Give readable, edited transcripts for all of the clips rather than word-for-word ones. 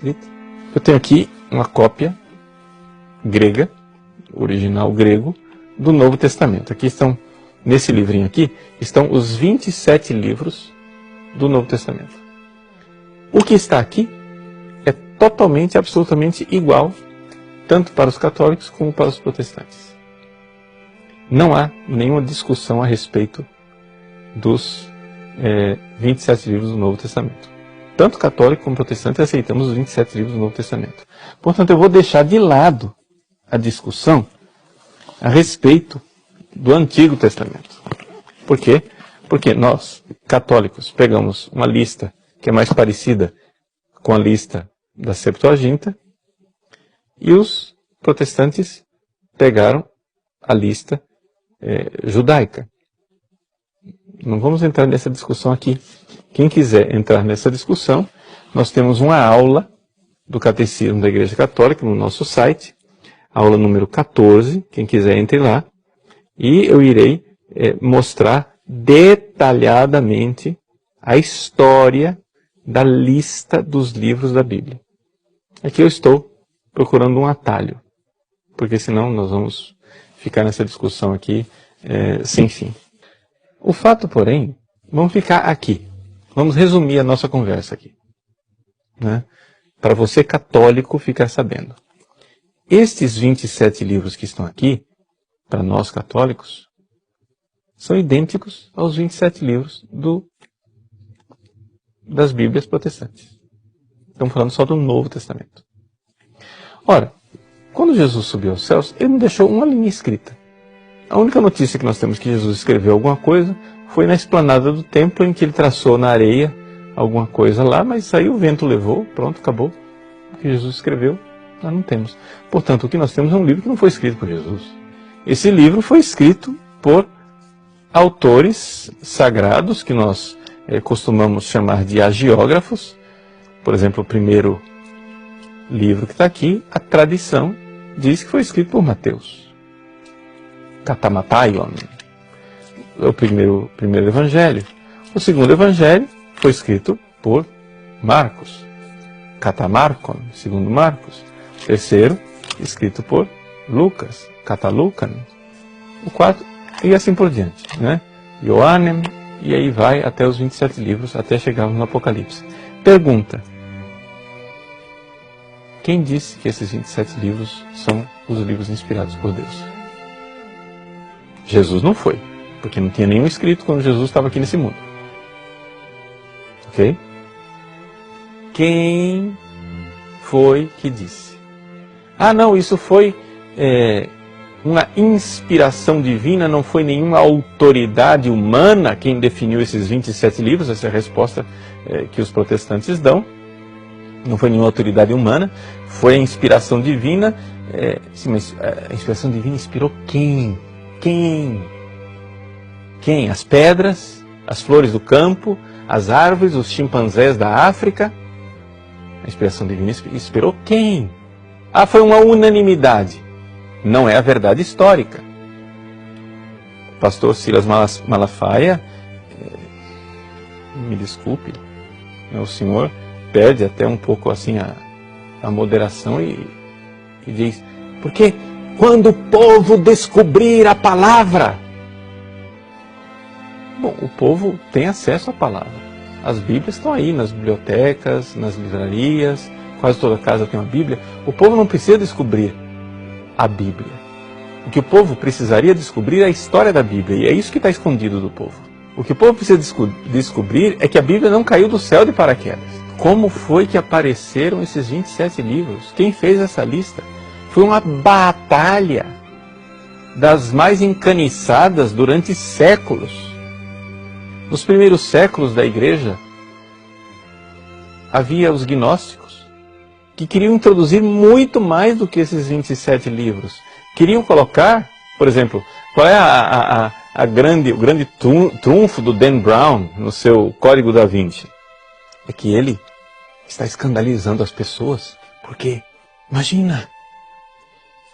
escrita. Eu tenho aqui uma cópia grega, original grego, do Novo Testamento. Aqui estão, nesse livrinho aqui, estão os 27 livros do Novo Testamento. O que está aqui é totalmente, absolutamente igual, tanto para os católicos como para os protestantes. Não há nenhuma discussão a respeito dos 27 livros do Novo Testamento. Tanto católico como protestante aceitamos os 27 livros do Novo Testamento. Portanto, eu vou deixar de lado a discussão a respeito do Antigo Testamento. Por quê? Porque nós, católicos, pegamos uma lista que é mais parecida com a lista da Septuaginta e os protestantes pegaram a lista judaica. Não vamos entrar nessa discussão aqui. Quem quiser entrar nessa discussão, nós temos uma aula do Catecismo da Igreja Católica no nosso site, aula número 14, quem quiser entre lá, e eu irei mostrar detalhadamente a história da lista dos livros da Bíblia. Aqui eu estou procurando um atalho, porque senão nós vamos ficar nessa discussão aqui sem fim. O fato, porém, vamos ficar aqui. Vamos resumir a nossa conversa aqui, né? Para você católico ficar sabendo. Estes 27 livros que estão aqui, para nós católicos, são idênticos aos 27 livros das Bíblias protestantes. Estamos falando só do Novo Testamento. Ora, quando Jesus subiu aos céus, ele não deixou uma linha escrita. A única notícia que nós temos que Jesus escreveu alguma coisa foi na esplanada do templo, em que ele traçou na areia alguma coisa lá, mas aí o vento levou, pronto, acabou. O que Jesus escreveu, nós não temos. Portanto, o que nós temos é um livro que não foi escrito por Jesus. Esse livro foi escrito por autores sagrados, que nós costumamos chamar de hagiógrafos. Por exemplo, o primeiro livro que está aqui, a tradição diz que foi escrito por Mateus. Katamataion, é o primeiro evangelho. O segundo evangelho foi escrito por Marcos. Katamarkon, segundo Marcos. O terceiro, escrito por Lucas. Katalukan. O quarto, e assim por diante, né? Ioannem, e aí vai até os 27 livros, até chegarmos no Apocalipse. Pergunta: quem disse que esses 27 livros são os livros inspirados por Deus? Jesus não foi, porque não tinha nenhum escrito quando Jesus estava aqui nesse mundo. Ok? Quem foi que disse? Ah, não, isso foi uma inspiração divina, não foi nenhuma autoridade humana quem definiu esses 27 livros. Essa é a resposta que os protestantes dão. Não foi nenhuma autoridade humana, foi a inspiração divina. Sim, mas a inspiração divina inspirou quem? Quem? As pedras, as flores do campo, as árvores, os chimpanzés da África? A inspiração divina inspirou quem? Ah, foi uma unanimidade. Não é a verdade histórica. O pastor Silas Malafaia, me desculpe, o senhor perde até um pouco assim a moderação e diz: porque quando o povo descobrir a palavra... Bom, o povo tem acesso à palavra. As Bíblias estão aí nas bibliotecas, nas livrarias, quase toda casa tem uma Bíblia. O povo não precisa descobrir a Bíblia. O que o povo precisaria descobrir é a história da Bíblia, e é isso que está escondido do povo. O que o povo precisa descobrir é que a Bíblia não caiu do céu de paraquedas. Como foi que apareceram esses 27 livros? Quem fez essa lista? Foi uma batalha das mais encaniçadas durante séculos. Nos primeiros séculos da igreja, havia os gnósticos, que queriam introduzir muito mais do que esses 27 livros. Queriam colocar, por exemplo, qual é o grande trunfo do Dan Brown no seu Código da Vinci? É que ele está escandalizando as pessoas. Por quê? Imagina,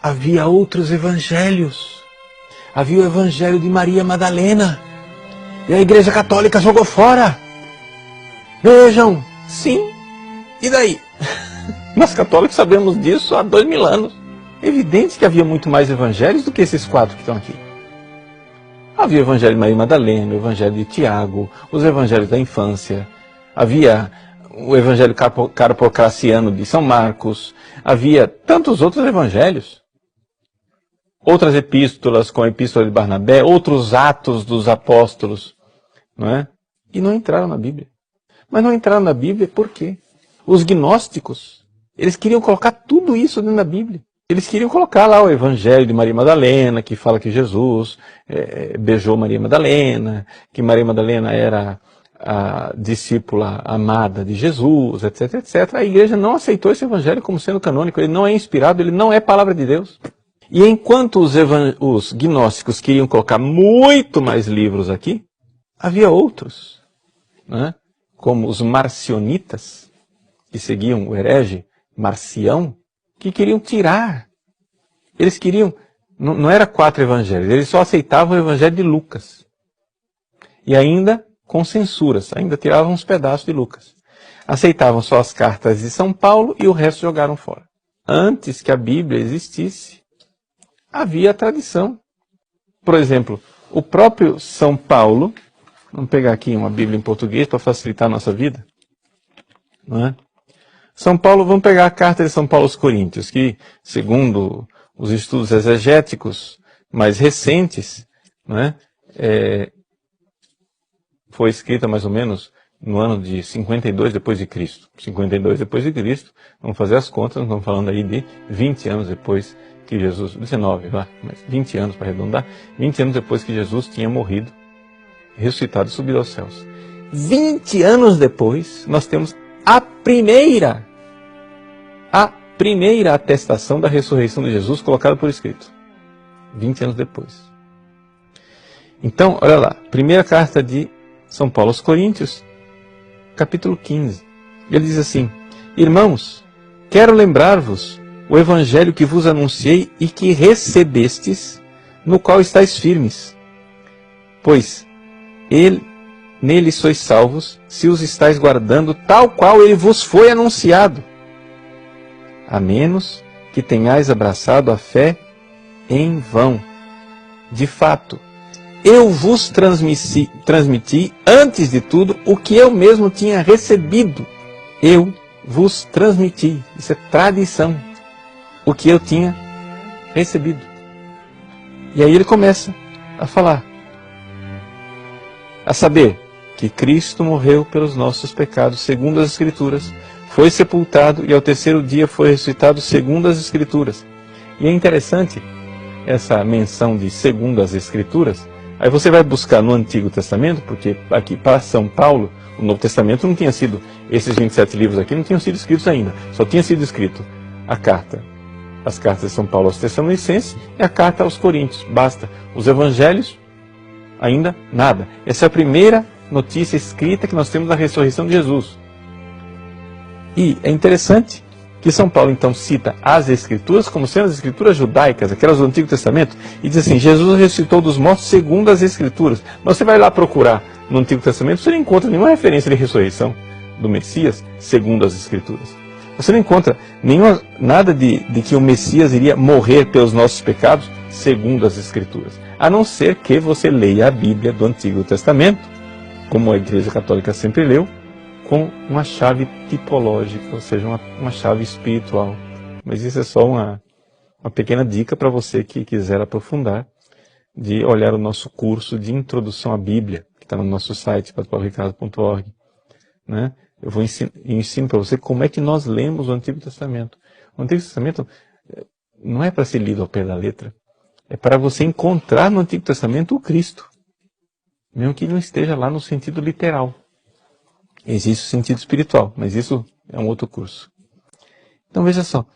havia outros evangelhos. Havia o evangelho de Maria Madalena. E a Igreja Católica jogou fora. Vejam, sim, e daí? Nós católicos sabemos disso há 2000 anos. É evidente que havia muito mais evangelhos do que esses 4 que estão aqui. Havia o evangelho de Maria Madalena, o evangelho de Tiago, os evangelhos da infância, havia o evangelho carpocraciano de São Marcos, havia tantos outros evangelhos. Outras epístolas, como a epístola de Barnabé, outros atos dos apóstolos, não é? E não entraram na Bíblia. Mas não entraram na Bíblia por quê? Os gnósticos, eles queriam colocar tudo isso dentro da Bíblia. Eles queriam colocar lá o evangelho de Maria Madalena, que fala que Jesus beijou Maria Madalena, que Maria Madalena era a discípula amada de Jesus, etc, etc. A igreja não aceitou esse evangelho como sendo canônico, ele não é inspirado, ele não é palavra de Deus. E enquanto os gnósticos queriam colocar muito mais livros aqui, havia outros, né? Como os marcionitas, que seguiam o herege Marcião, que queriam tirar. Eles queriam, não era 4 evangelhos, eles só aceitavam o evangelho de Lucas. E ainda com censuras, ainda tiravam uns pedaços de Lucas. Aceitavam só as cartas de São Paulo e o resto jogaram fora. Antes que a Bíblia existisse, havia a tradição. Por exemplo, o próprio São Paulo, vamos pegar aqui uma Bíblia em português para facilitar a nossa vida, não é? São Paulo, vamos pegar a carta de São Paulo aos Coríntios, que, segundo os estudos exegéticos mais recentes, não é? Foi escrita mais ou menos no ano de 52 depois de Cristo. 52 depois de Cristo, vamos fazer as contas, nós estamos falando aí de 20 anos depois que Jesus, 19, mas 20 anos para arredondar, 20 anos depois que Jesus tinha morrido, ressuscitado e subido aos céus. 20 anos depois, nós temos a primeira atestação da ressurreição de Jesus colocada por escrito. 20 anos depois. Então, olha lá, primeira carta de São Paulo aos Coríntios, capítulo 15. Ele diz assim: Irmãos, quero lembrar-vos o evangelho que vos anunciei e que recebestes, no qual estáis firmes. Pois nele sois salvos, se os estáis guardando, tal qual ele vos foi anunciado. A menos que tenhais abraçado a fé em vão. De fato, eu vos transmiti, antes de tudo, o que eu mesmo tinha recebido. Eu vos transmiti. Isso é tradição. O que eu tinha recebido. E aí ele começa a falar. A saber, que Cristo morreu pelos nossos pecados, segundo as Escrituras, foi sepultado e ao 3º dia foi ressuscitado, segundo as Escrituras. E é interessante essa menção de segundo as Escrituras. Aí você vai buscar no Antigo Testamento, porque aqui para São Paulo, o Novo Testamento não tinha sido, esses 27 livros aqui não tinham sido escritos ainda, só tinha sido escrito a carta, as cartas de São Paulo aos Tessalonicenses e a carta aos Coríntios, basta. Os Evangelhos, ainda nada. Essa é a primeira notícia escrita que nós temos da ressurreição de Jesus. E é interessante que São Paulo então cita as Escrituras como sendo as Escrituras judaicas, aquelas do Antigo Testamento, e diz assim: Jesus ressuscitou dos mortos segundo as Escrituras. Mas você vai lá procurar no Antigo Testamento, você não encontra nenhuma referência de ressurreição do Messias segundo as Escrituras. Você não encontra nada de que o Messias iria morrer pelos nossos pecados segundo as Escrituras. A não ser que você leia a Bíblia do Antigo Testamento, como a Igreja Católica sempre leu, com uma chave tipológica, ou seja, uma chave espiritual. Mas isso é só uma pequena dica para você que quiser aprofundar, de olhar o nosso curso de Introdução à Bíblia, que está no nosso site, padrepauloricardo.org, né? Eu ensino para você como é que nós lemos o Antigo Testamento. O Antigo Testamento não é para ser lido ao pé da letra, é para você encontrar no Antigo Testamento o Cristo, mesmo que não esteja lá no sentido literal. Existe o sentido espiritual, mas isso é um outro curso. Então veja só,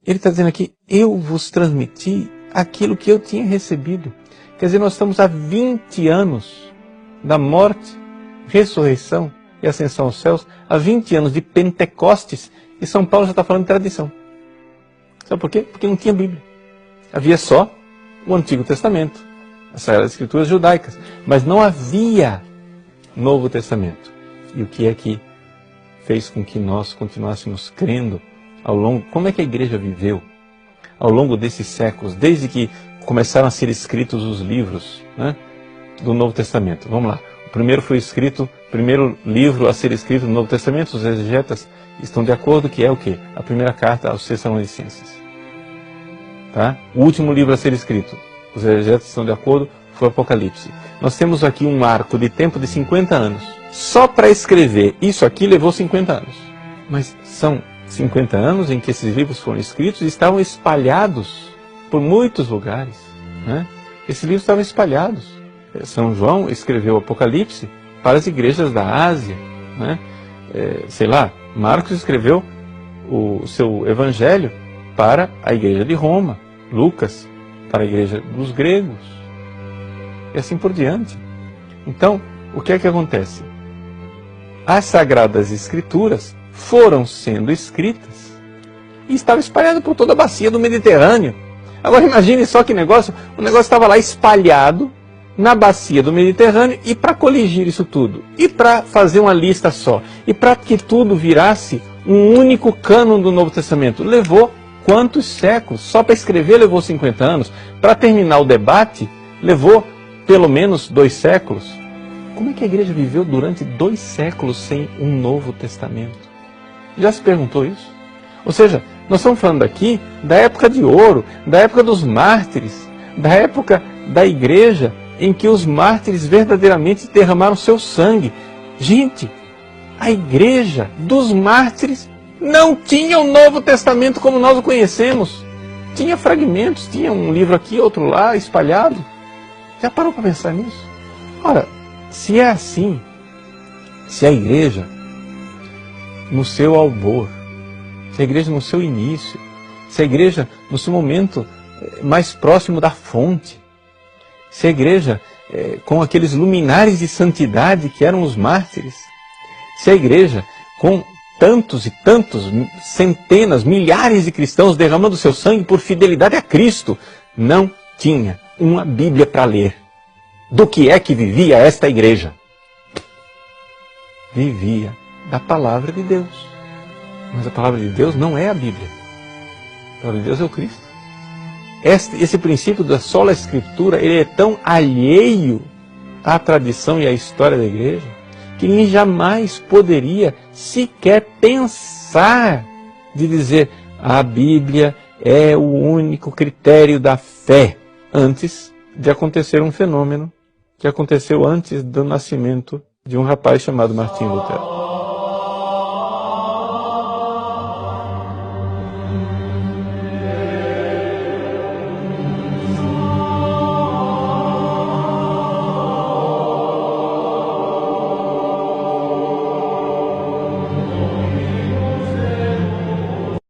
ele está dizendo aqui: eu vos transmiti aquilo que eu tinha recebido. Quer dizer, nós estamos há 20 anos da morte, ressurreição e ascensão aos céus, há 20 anos de Pentecostes, e São Paulo já está falando de tradição. Sabe por quê? Porque não tinha Bíblia. Havia só o Antigo Testamento, as Sagradas Escrituras judaicas, mas não havia Novo Testamento. E o que é que fez com que nós continuássemos crendo ao longo... Como é que a igreja viveu ao longo desses séculos, desde que começaram a ser escritos os livros, né, do Novo Testamento? Vamos lá. O primeiro livro a ser escrito no Novo Testamento, os exegetas estão de acordo que é o quê? A primeira carta aos Tessalonicenses. Tá? O último livro a ser escrito, os exegetas estão de acordo, foi o Apocalipse. Nós temos aqui um arco de tempo de 50 anos. Só para escrever isso aqui levou 50 anos. Mas são 50 anos em que esses livros foram escritos e estavam espalhados por muitos lugares, né? Esses livros estavam espalhados. São João escreveu o Apocalipse para as igrejas da Ásia, né? Marcos escreveu o seu Evangelho para a igreja de Roma, Lucas para a igreja dos gregos, e assim por diante. Então, o que é que acontece? As Sagradas Escrituras foram sendo escritas e estavam espalhadas por toda a bacia do Mediterrâneo. Agora imagine só que negócio, o negócio estava lá espalhado na bacia do Mediterrâneo, e para coligir isso tudo, e para fazer uma lista só, e para que tudo virasse um único cânon do Novo Testamento, levou quantos séculos? Só para escrever levou 50 anos, para terminar o debate levou pelo menos 2 séculos. Como é que a igreja viveu durante 2 séculos sem um Novo Testamento? Já se perguntou isso? Ou seja, nós estamos falando aqui da época de ouro, da época dos mártires, da época da igreja, em que os mártires verdadeiramente derramaram seu sangue. Gente, a igreja dos mártires não tinha o Novo Testamento como nós o conhecemos. Tinha fragmentos, tinha um livro aqui, outro lá, espalhado. Já parou para pensar nisso? Ora, se é assim, se a igreja, no seu albor, se a igreja no seu início, se a igreja no seu momento mais próximo da fonte, se a igreja, com aqueles luminares de santidade que eram os mártires, se a igreja, com tantos e tantos, centenas, milhares de cristãos derramando seu sangue por fidelidade a Cristo, não tinha uma Bíblia para ler. Do que é que vivia esta igreja? Vivia da palavra de Deus. Mas a palavra de Deus não é a Bíblia. A palavra de Deus é o Cristo. Esse princípio da sola Escritura, ele é tão alheio à tradição e à história da igreja, que ninguém jamais poderia sequer pensar de dizer a Bíblia é o único critério da fé, antes de acontecer um fenômeno que aconteceu antes do nascimento de um rapaz chamado Martim Lutero.